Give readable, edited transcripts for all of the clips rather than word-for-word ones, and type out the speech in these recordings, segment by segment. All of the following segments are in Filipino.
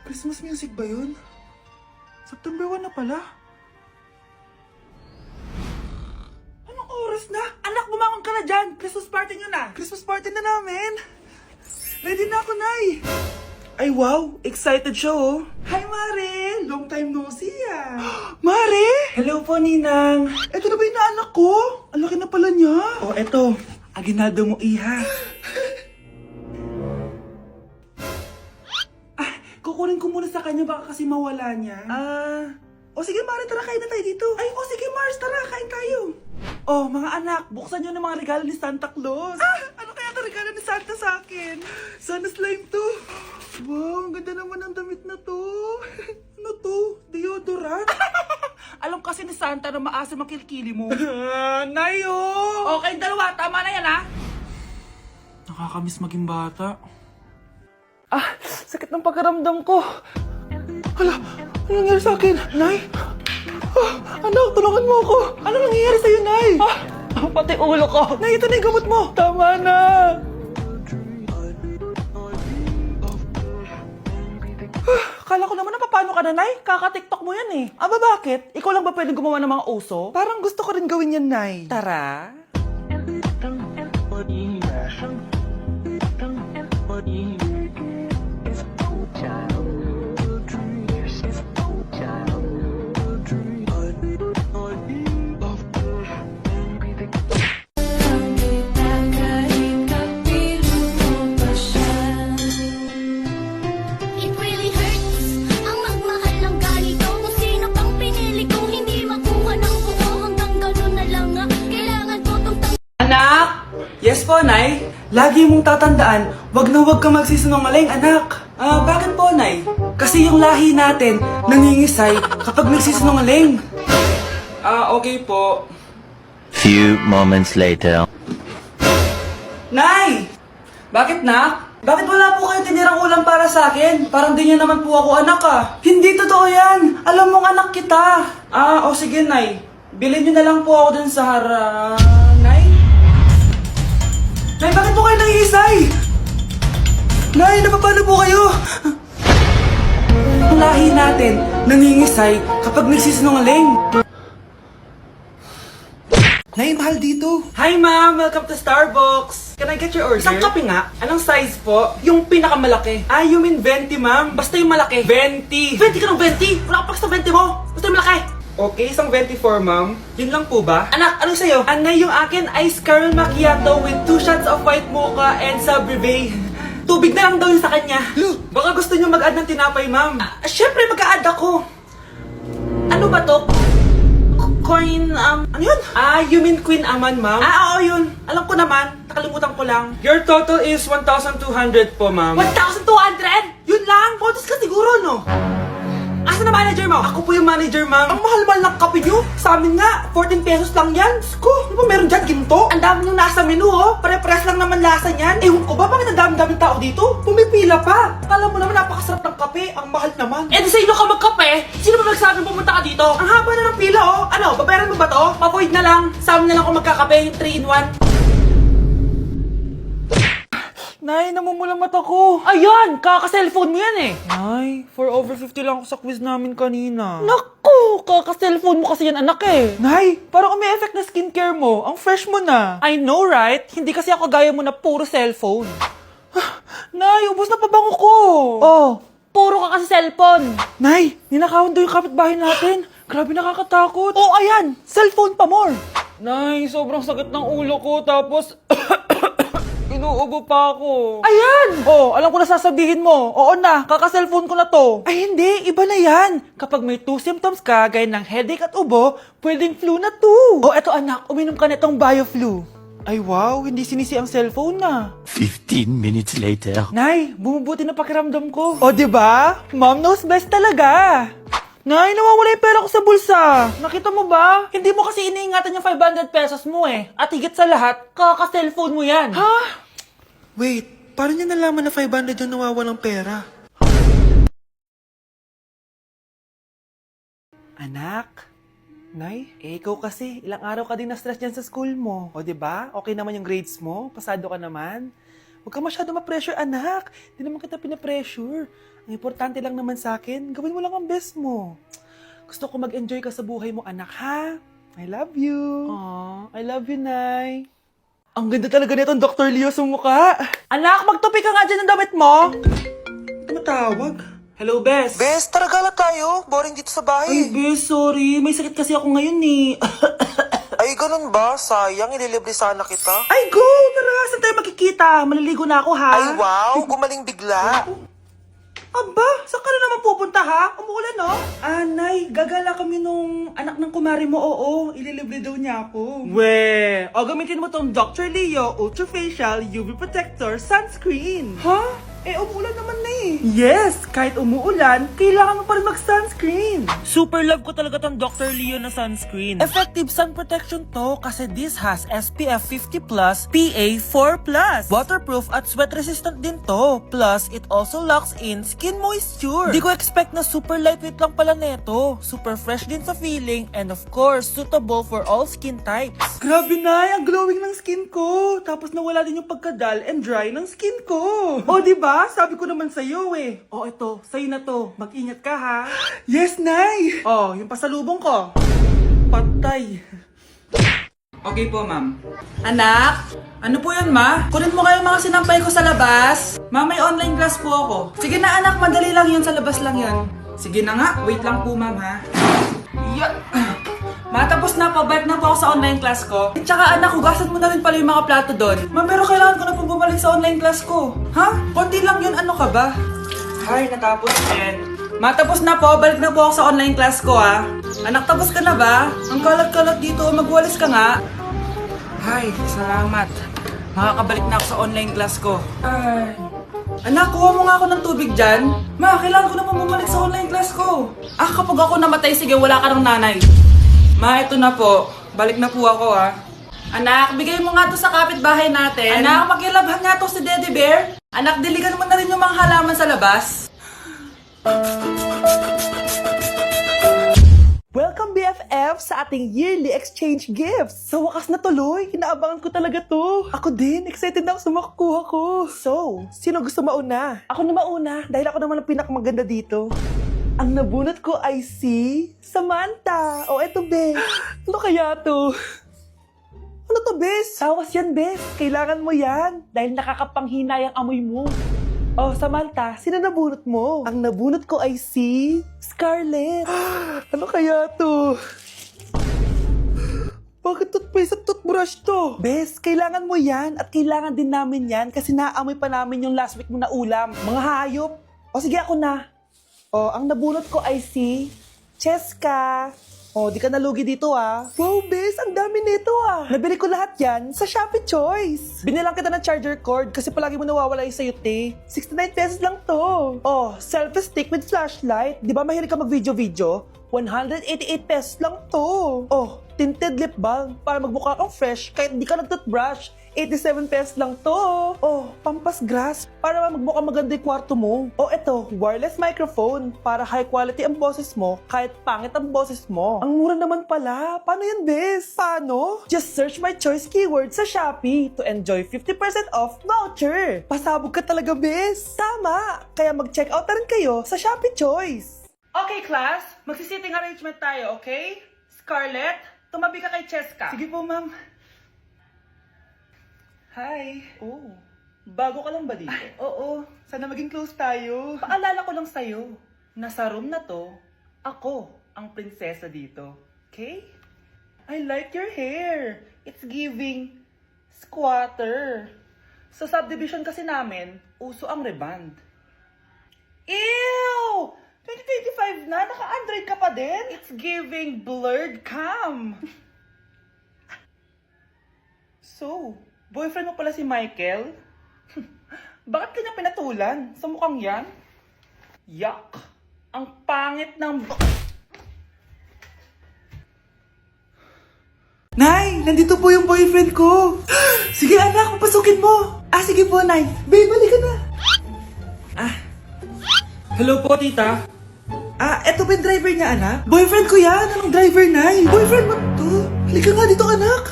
Christmas music ba yun? September 1 na pala. Anong oras na? Anak, bumangon ka na dyan! Christmas party nyo na! Christmas party na namin! Ready na ako, Nay! Ay wow! Excited siya oh! Hi, Mare! Long time no see ah! Mare! Hello po, Ninang! Eto na ba yung naanak ko? Ang laki na pala niya! Oh, eto. Aginado mo, iha. Kukunin ko muna sa kanya baka kasi mawala niya. O sige Mare, tara kain na tayo dito. Ay, o sige Mars, tara kain tayo. Oh, mga anak, buksan nyo ng mga regalo ni Santa Claus. Ano kaya ang regalo ni Santa sa akin? Sana slime to. Wow, ang ganda naman ng damit na to. Ano to? Deodorant? Alam kasi ni Santa na maasim ang kilikili mo. Nayo! Okay, dalawa. Tama na yan, ha? Nakakamiss maging bata. Sakit ng pagkaramdam ko. Hala, ano nangyari sa akin? Nay? Anak, tulungan mo ako. Ano nangyayari sa'yo, Nay? Pati ulo ko. Nay, ito na yung gamot mo. Tama na. Kala ko naman na paano ka na, Nay? Kaka-tiktok mo yan eh. Bakit? Ikaw lang ba pwedeng gumawa ng mga uso? Parang gusto ko rin gawin yan, Nay. Tara. Yes po, Nay. Lagi mong tatandaan, wag na wag ka magsisinungaling, anak. Bakit po, Nay? Kasi yung lahi natin nangingisay kapag nagsisinungaling. Okay po. Few moments later. Nay! Bakit, Nak? Bakit wala po kayo tinirang ulam para sa akin? Parang di niyo naman po ako anak, Hindi totoo yan! Alam mong anak kita! O sige, Nay. Bilhin niyo na lang po ako dun sa Nay? Nay, bakit po kayo nangiisay? Nay, napapano po kayo? Ang lahi natin nangingisay kapag nagsisinungaling. Nay, mahal dito. Hi, ma'am. Welcome to Starbucks. Can I get your order? Isang kape nga. Anong size po? Yung pinakamalaki. You mean 20, ma'am? Basta yung malaki. 20. 20 ka ng 20? Wala ka pa sa 20 mo. Basta yung malaki. Okay, isang 24, ma'am. Yun lang po ba? Anak, anong sa'yo? Anay, yung akin, ice caramel macchiato with 2 shots of white mocha and Sabrivay. Tubig na lang daw yun sa kanya. Baka gusto niyo mag-add ng tinapay, ma'am. Syempre, mag-a-add ako. Ano ba to? Coin, ano yun? You mean Queen Aman, ma'am? Oo, yun. Alam ko naman. Nakalimutan ko lang. Your total is 1,200 po, ma'am. 1,200? Yun lang? Bonus ka siguro, no? Asa na manager mo? Ako po yung manager, ma'am. Ang mahal-mahal ng kape nyo. Sa amin nga, 14 pesos lang yan. Sko, di ba meron dyan ginto? Ang dami nung nasa menu, oh. Pare-pares lang naman lasa niyan. Ewan ko ba, bakit ang dami-daming tao dito? Pumipila pa. Akala mo naman napakasarap ng kape. Ang mahal naman. Di sa inyo ka magkape? Sino ba nagsabing pumunta ka dito? Ang haba na ng pila, oh. Ano, babayaran mo ba to? Papoid na lang. Sa amin na lang kung magkakape, 3-in-1. Nay, namumula mata ko. Ayan, kaka-cellphone mo yan eh. Nay, 4 over 50 lang ako sa quiz namin kanina. Naku, kaka-cellphone mo kasi yan anak eh. Nay, parang may effect na skincare mo. Ang fresh mo na. I know, right? Hindi kasi ako gaya mo na puro cellphone. Nay, ubos na pabango ko. Oh, puro ka kasi cellphone. Nay, ninakawan daw yung kapitbahay natin. Grabe nakakatakot. Oh, ayan, cellphone pa more. Nay, sobrang sakit ng ulo ko tapos... Inuubo pa ako. Ayan! Alam ko na sasabihin mo. Oo na, kaka-cellphone ko na to. Ay hindi, iba na yan. Kapag may 2 symptoms ka, gaya ng headache at ubo, pwedeng flu na to. Eto anak, uminom ka na itong BioFlu. Ay wow, hindi sinisi ang cellphone na. 15 minutes later. Nay, bumubuti na pakiramdam ko. Diba? Mom knows best talaga. Nay, nawawala yung pera ko sa bulsa. Nakita mo ba? Hindi mo kasi iniingatan yung 500 pesos mo eh. At higit sa lahat, kaka-cellphone mo yan. Ha? Wait, paano niya nalaman na 500 yung nawawalang pera? Anak? Nay, ikaw kasi, ilang araw ka din na-stress dyan sa school mo. Diba? Okay naman yung grades mo? Pasado ka naman? Huwag ka masyado ma-pressure, anak. Hindi naman kita pinapressure. Ang importante lang naman sa akin, gawin mo lang ang best mo. Gusto ko mag-enjoy ka sa buhay mo, anak, ha? I love you. Aww, I love you, Nay. Ang ganda talaga nitong Dr. Leo sa mukha. Anak, magtupi ka nga dyan ng damit mo. Tumatawag. Hello, Bes. Bes, tara gala tayo. Boring dito sa Ay, bahay. Bes, sorry. May sakit kasi ako ngayon eh. Ay, ganun ba? Sayang, ililibre sana kita. Ay, go! Tara, saan tayo magkikita? Maliligo na ako, ha? Ay, wow, gumaling bigla. Aba, saan ka na naman pupunta, ha? Umuulan, no? Anay, gagala kami nung anak ng kumari mo, oo. Ililibre daw niya ako. We, o gamitin mo tong Dr. Leo Ultra Facial UV Protector Sunscreen. Ha? Eh, umuulan naman na eh. Yes, kahit umuulan, kailangan mo pa rin mag-sunscreen. Super love ko talaga tong Dr. Leo na sunscreen. Effective sun protection to kasi this has SPF 50+, PA 4+. Waterproof at sweat resistant din to. Plus, it also locks in skin moisture. Di ko expect na super lightweight lang pala neto. Super fresh din sa feeling and of course, suitable for all skin types. Grabe na, ang glowing ng skin ko. Tapos nawala din yung pagkadal and dry ng skin ko. O, diba? Sabi ko naman sa'yo eh. O, ito, sa'yo na to. Mag-ingat ka ha. Yes, Nay! O, yung pasalubong ko. Patay. Okay po, ma'am. Anak, ano po yun, ma? Kunin mo kayo mga sinampay ko sa labas. Ma, may online class po ako. Sige na, anak, madali lang yun. Sa labas lang yun. Sige na nga, wait lang po, ma'am, ha? Matapos na po, balik na po ako sa online class ko. At saka anak, hugasan mo na rin pala yung mga plato doon. Ma'am, pero kailangan ko na po bumalik sa online class ko. Ha? Konti lang yun, ano ka ba? Ay, natapos din. Matapos na po, balik na po ako sa online class ko, ha? Anak, tapos ka na ba? Ang kalat-kalat dito, magwalis ka nga. Ay, salamat. Makakabalik na ako sa online class ko. Ay. Anak, kuha mo nga ako ng tubig dyan. Ma, kailangan ko na po bumalik sa online class ko. Ah, kapag ako namatay, sige, wala ka ng nanay. Ma, ito na po. Balik na po ako, ha. Anak, bigay mo nga to sa kapitbahay natin. Anak, makilabhan nga to si Daddy Bear. Anak, diligan mo na rin yung mga halaman sa labas. Welcome BFF sa ating yearly exchange gifts. Sa wakas na tuloy, inaabangan ko talaga to. Ako din, excited na ako sa makukuha ko. So, sino gusto mauna? Ako na mauna, dahil ako naman ang pinakamaganda dito. Ang nabunot ko ay si Samantha. O eto, Bes. Ano kaya to? Ano to, Bes? Tawas yan, Bes. Kailangan mo yan. Dahil nakakapanghinay ang amoy mo. Oh, Samantha, sino nabunot mo? Ang nabunot ko ay si Scarlett. Ano kaya to? Bakit toothpaste at toothbrush to? Bes, kailangan mo yan at kailangan din namin yan kasi naamoy pa namin yung last week mo na ulam. Mga hayop. O sige, ako na. O, ang nabunot ko ay si Cheska. O, di ka nalugi dito ah. Wow, Bes, ang dami nito ah. Nabili ko lahat yan sa Shopee Choice. Binilang kita ng charger cord kasi palagi mo nawawala yung sayote. 69 pesos lang to. O, selfie stick with flashlight. Di ba mahilig ka mag-video-video? 188 pesos lang to. Oh, tinted lip balm para magmukha kang fresh kahit di ka nag-toothbrush. 87 pesos lang to. Oh, pampas grass para magmukha maganda yung kwarto mo. Oh, eto, wireless microphone para high quality ang boses mo kahit pangit ang boses mo. Ang mura naman pala. Paano yan, Bes? Paano? Just search my choice keyword sa Shopee to enjoy 50% off voucher. Pasabog ka talaga, Bes. Tama. Kaya mag-check out na rin kayo sa Shopee Choice. Okay, class. Magsisitting arrangement tayo, okay? Scarlett, tumabi ka kay Cheska. Sige po, ma'am. Hi. Oh, bago ka lang ba dito? Oo, sana maging close tayo. Paalala ko lang sa'yo, nasa room na to, ako ang prinsesa dito. Okay? I like your hair. It's giving squatter. Sa subdivision kasi namin, uso ang reband. Ew! 2025 na, naka-Android ka pa din? It's giving blurred cam. So, boyfriend mo pala si Michael? Bakit kanya pinatulan? Sa mukhang yan? Yuck! Ang pangit ng... Nay! Nandito po yung boyfriend ko! Sige anak, papasukin mo! Ah, sige po, Nay! Babe, balik ka na! Ah. Hello po, tita. Ah, eto ba yung driver niya, anak? Boyfriend ko yan! Anong driver, Nay? Boyfriend mo to? Halika nga dito, anak!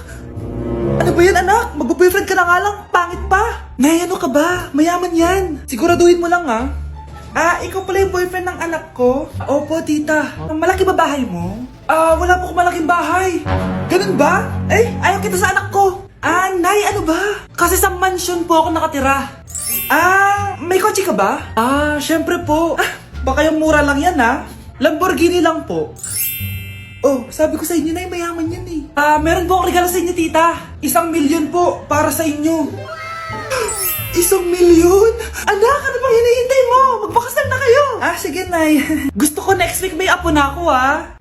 Ano ba yan, anak? Mag-boyfriend ka na nga lang, pangit pa! Nay, ano ka ba? Mayaman yan. Siguraduhin mo lang, ha? Ikaw pala yung boyfriend ng anak ko? Opo, tita. Malaki ba bahay mo? Wala po akong malaking bahay. Ganun ba? Ayaw kita sa anak ko. Nay, ano ba? Kasi sa mansion po ako nakatira. May kotse ka ba? Syempre po. Baka yung mura lang yan, ha? Lamborghini lang po. Oh, sabi ko sa inyo na mayaman yan eh. Meron po akong regalo sa inyo, tita. 1,000,000 po para sa inyo. 1,000,000? Anak, ano bang hinihintay mo? Magpakasal na kayo. Sige, Nay. Gusto ko next week may apo na ako, ha?